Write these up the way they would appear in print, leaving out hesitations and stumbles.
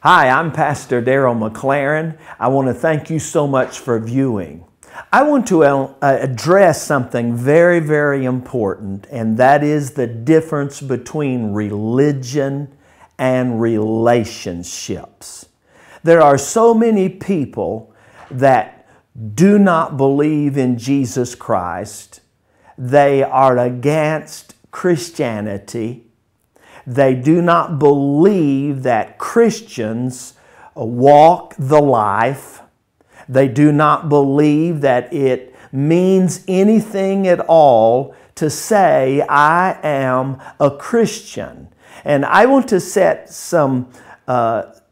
Hi, I'm Pastor Darrell McLaren. I want to thank you so much for viewing. I want to address something very, very important, and that is the difference between religion and relationships. There are so many people that do not believe in Jesus Christ. They are against Christianity. They do not believe that Christians walk the life. They do not believe that it means anything at all to say, I am a Christian. And I want to set some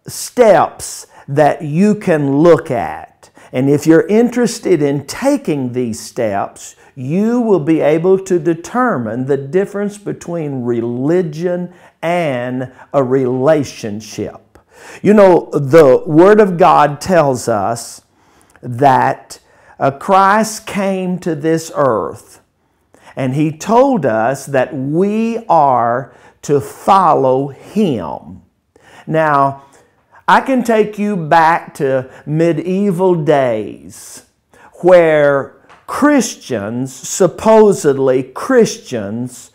steps that you can look at. And if you're interested in taking these steps, you will be able to determine the difference between religion and a relationship. You know, the Word of God tells us that Christ came to this earth, and He told us that we are to follow Him. Now, I can take you back to medieval days where Christians, supposedly Christians,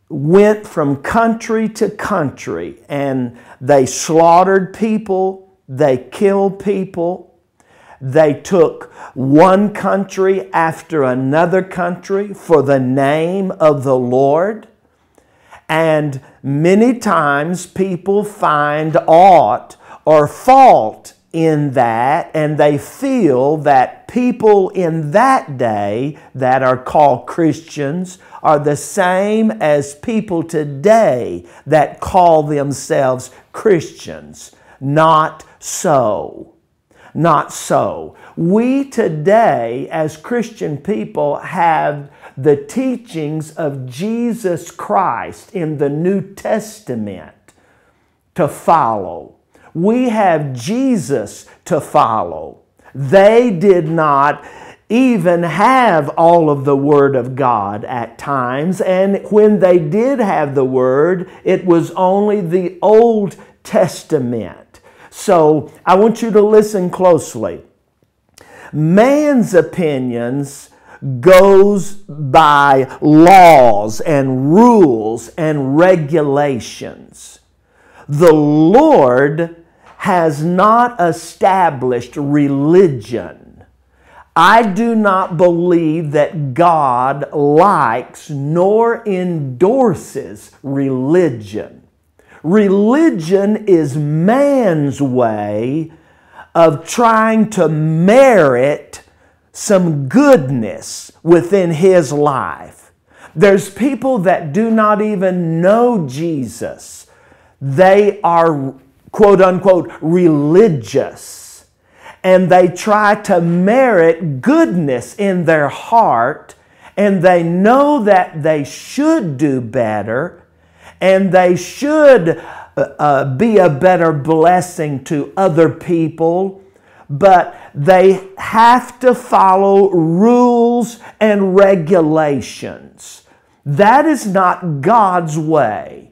went from country to country and they slaughtered people, they killed people, they took one country after another country for the name of the Lord. And many times people find aught or fault in that, and they feel that people in that day that are called Christians are the same as people today that call themselves Christians. Not so. Not so. We today as Christian people have the teachings of Jesus Christ in the New Testament to follow. We have Jesus to follow. They did not even have all of the Word of God at times, and when they did have the Word, it was only the Old Testament. So I want you to listen closely. Man's opinions goes by laws and rules and regulations. The Lord has not established religion. I do not believe that God likes nor endorses religion. Religion is man's way of trying to merit some goodness within his life. There's people that do not even know Jesus. They are, quote unquote, religious, and they try to merit goodness in their heart, and they know that they should do better, and they should be a better blessing to other people, but they have to follow rules and regulations. That is not God's way.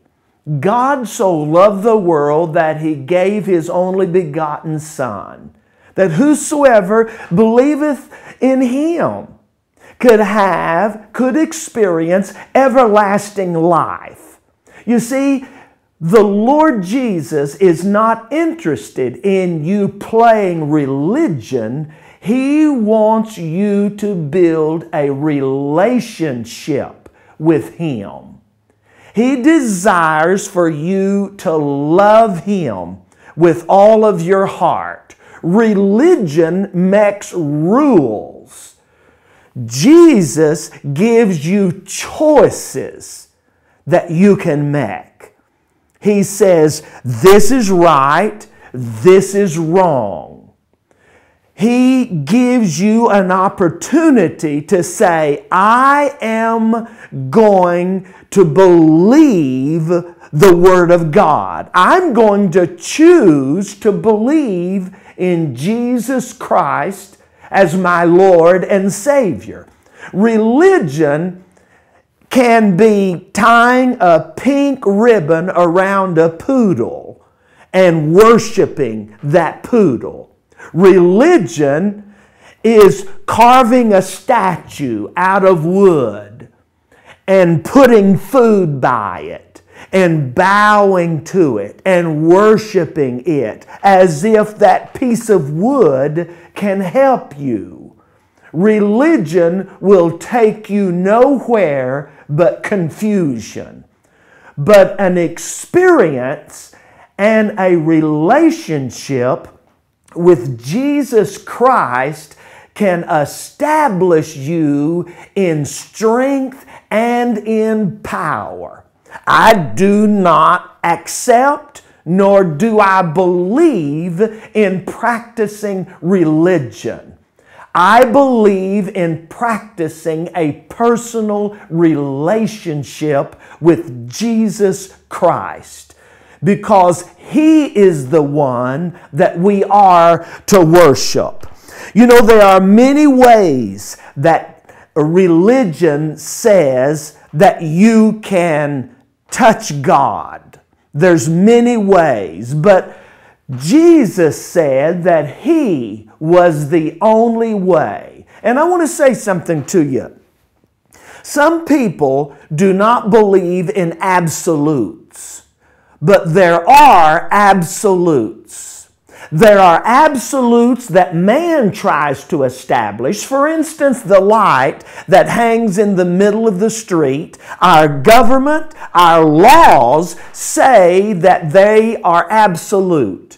God so loved the world that He gave His only begotten Son, that whosoever believeth in Him could experience everlasting life. You see, the Lord Jesus is not interested in you playing religion. He wants you to build a relationship with Him. He desires for you to love Him with all of your heart. Religion makes rules. Jesus gives you choices that you can make. He says, this is right, this is wrong. He gives you an opportunity to say, I am going to believe the Word of God. I'm going to choose to believe in Jesus Christ as my Lord and Savior. Religion can be tying a pink ribbon around a poodle and worshiping that poodle. Religion is carving a statue out of wood and putting food by it and bowing to it and worshiping it as if that piece of wood can help you. Religion will take you nowhere but confusion. But an experience and a relationship with Jesus Christ can establish you in strength and in power. I do not accept nor do I believe in practicing religion. I believe in practicing a personal relationship with Jesus Christ, because He is the one that we are to worship. You know, there are many ways that religion says that you can touch God. There's many ways, but Jesus said that He was the only way. And I want to say something to you. Some people do not believe in absolutes, but there are absolutes. There are absolutes that man tries to establish. For instance, the light that hangs in the middle of the street. Our government, our laws say that they are absolute.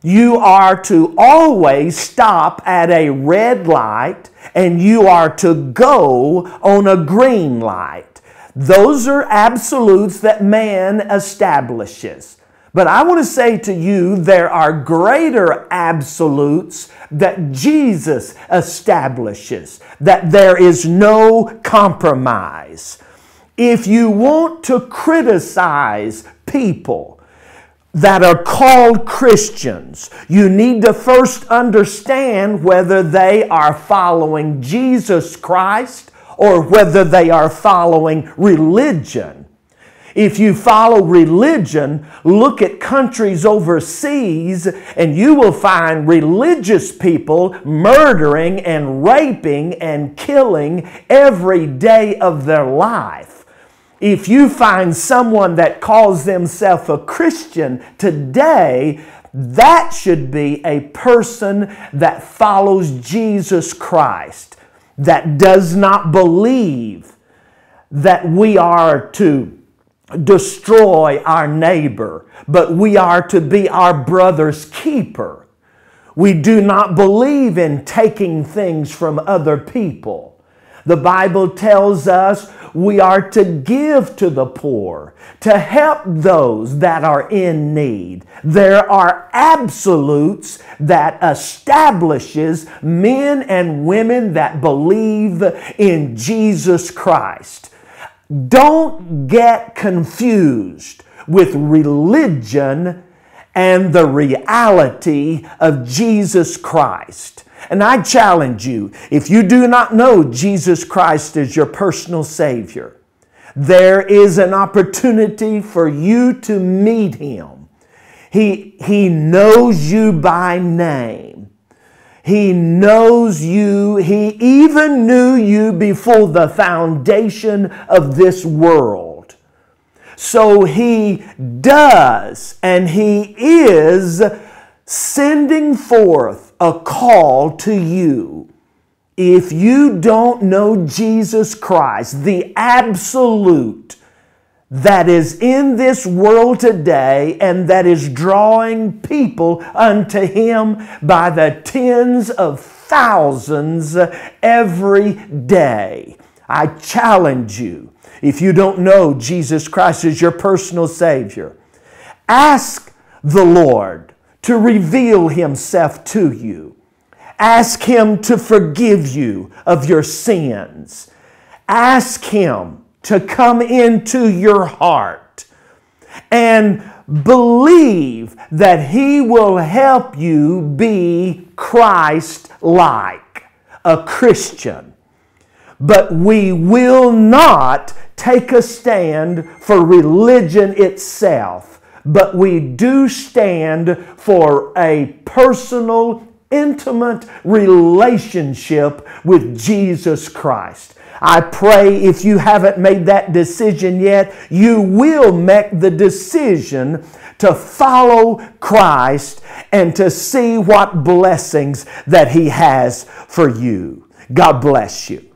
You are to always stop at a red light and you are to go on a green light. Those are absolutes that man establishes. But I want to say to you, there are greater absolutes that Jesus establishes, that there is no compromise. If you want to criticize people that are called Christians, you need to first understand whether they are following Jesus Christ or whether they are following religion. If you follow religion, look at countries overseas and you will find religious people murdering and raping and killing every day of their life. If you find someone that calls themselves a Christian today, that should be a person that follows Jesus Christ, that does not believe that we are to destroy our neighbor, but we are to be our brother's keeper. We do not believe in taking things from other people. The Bible tells us we are to give to the poor, to help those that are in need. There are absolutes that establishes men and women that believe in Jesus Christ. Don't get confused with religion and the reality of Jesus Christ. And I challenge you, if you do not know Jesus Christ as your personal Savior, there is an opportunity for you to meet Him. He knows you by name. He knows you. He even knew you before the foundation of this world. So He does, and He is sending forth a call to you. If you don't know Jesus Christ, the absolute that is in this world today and that is drawing people unto Him by the tens of thousands every day, I challenge you, if you don't know Jesus Christ as your personal Savior, ask the Lord to reveal Himself to you. Ask Him to forgive you of your sins. Ask Him to come into your heart and believe that He will help you be Christ-like, a Christian. But we will not take a stand for religion itself, but we do stand for a personal, intimate relationship with Jesus Christ. I pray if you haven't made that decision yet, you will make the decision to follow Christ and to see what blessings that He has for you. God bless you.